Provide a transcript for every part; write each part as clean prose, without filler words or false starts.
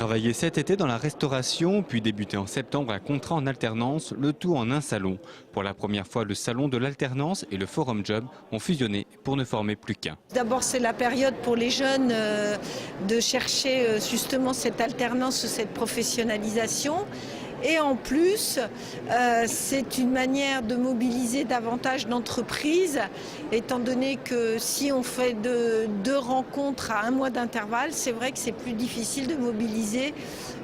Travailler cet été dans la restauration, puis débuter en septembre un contrat en alternance, le tout en un salon. Pour la première fois, le salon de l'alternance et le Forum Job ont fusionné pour ne former plus qu'un. D'abord, c'est la période pour les jeunes de chercher justement cette alternance, cette professionnalisation. Et en plus, c'est une manière de mobiliser davantage d'entreprises, étant donné que si on fait deux rencontres à un mois d'intervalle, c'est vrai que c'est plus difficile de mobiliser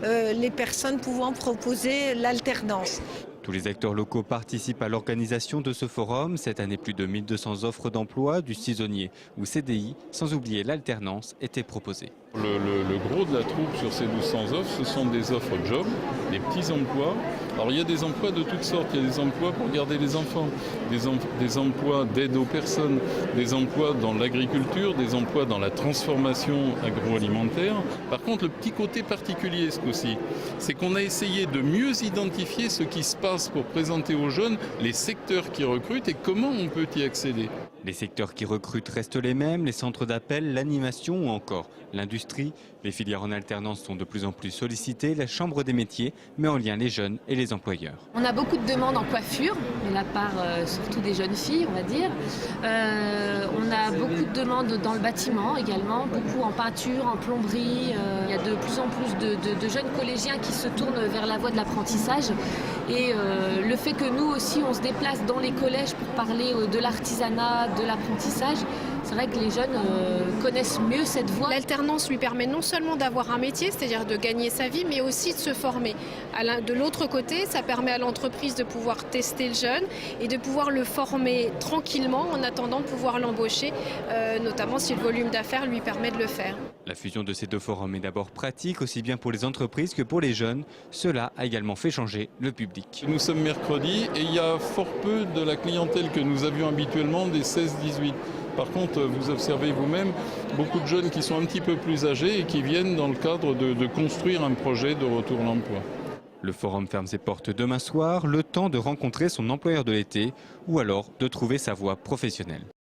les personnes pouvant proposer l'alternance. Tous les acteurs locaux participent à l'organisation de ce forum. Cette année, plus de 1200 offres d'emploi, du saisonnier ou CDI, sans oublier l'alternance, étaient proposées. Le gros de la troupe sur ces 1200 offres, ce sont des offres job, des petits emplois. Alors il y a des emplois de toutes sortes. Il y a des emplois pour garder les enfants, des emplois d'aide aux personnes, des emplois dans l'agriculture, des emplois dans la transformation agroalimentaire. Par contre, le petit côté particulier ce coup-ci, c'est qu'on a essayé de mieux identifier ce qui se passe pour présenter aux jeunes les secteurs qui recrutent et comment on peut y accéder. Les secteurs qui recrutent restent les mêmes, les centres d'appel, l'animation ou encore l'industrie. Les filières en alternance sont de plus en plus sollicitées. La Chambre des métiers met en lien les jeunes et les employeurs. On a beaucoup de demandes en coiffure, de la part surtout des jeunes filles, on va dire. On a beaucoup de demandes dans le bâtiment également, beaucoup en peinture, en plomberie. Il y a de plus en plus de jeunes collégiens qui se tournent vers la voie de l'apprentissage. Et le fait que nous aussi on se déplace dans les collèges pour parler de l'artisanat, de l'apprentissage, c'est vrai que les jeunes connaissent mieux cette voie. L'alternance lui permet non seulement d'avoir un métier, c'est-à-dire de gagner sa vie, mais aussi de se former. De l'autre côté, ça permet à l'entreprise de pouvoir tester le jeune et de pouvoir le former tranquillement en attendant de pouvoir l'embaucher, notamment si le volume d'affaires lui permet de le faire. La fusion de ces deux forums est d'abord pratique, aussi bien pour les entreprises que pour les jeunes. Cela a également fait changer le public. Nous sommes mercredi et il y a fort peu de la clientèle que nous avions habituellement des 16-18. Par contre, vous observez vous-même beaucoup de jeunes qui sont un petit peu plus âgés et qui viennent dans le cadre de construire un projet de retour à l'emploi. Le forum ferme ses portes demain soir, le temps de rencontrer son employeur de l'été ou alors de trouver sa voie professionnelle.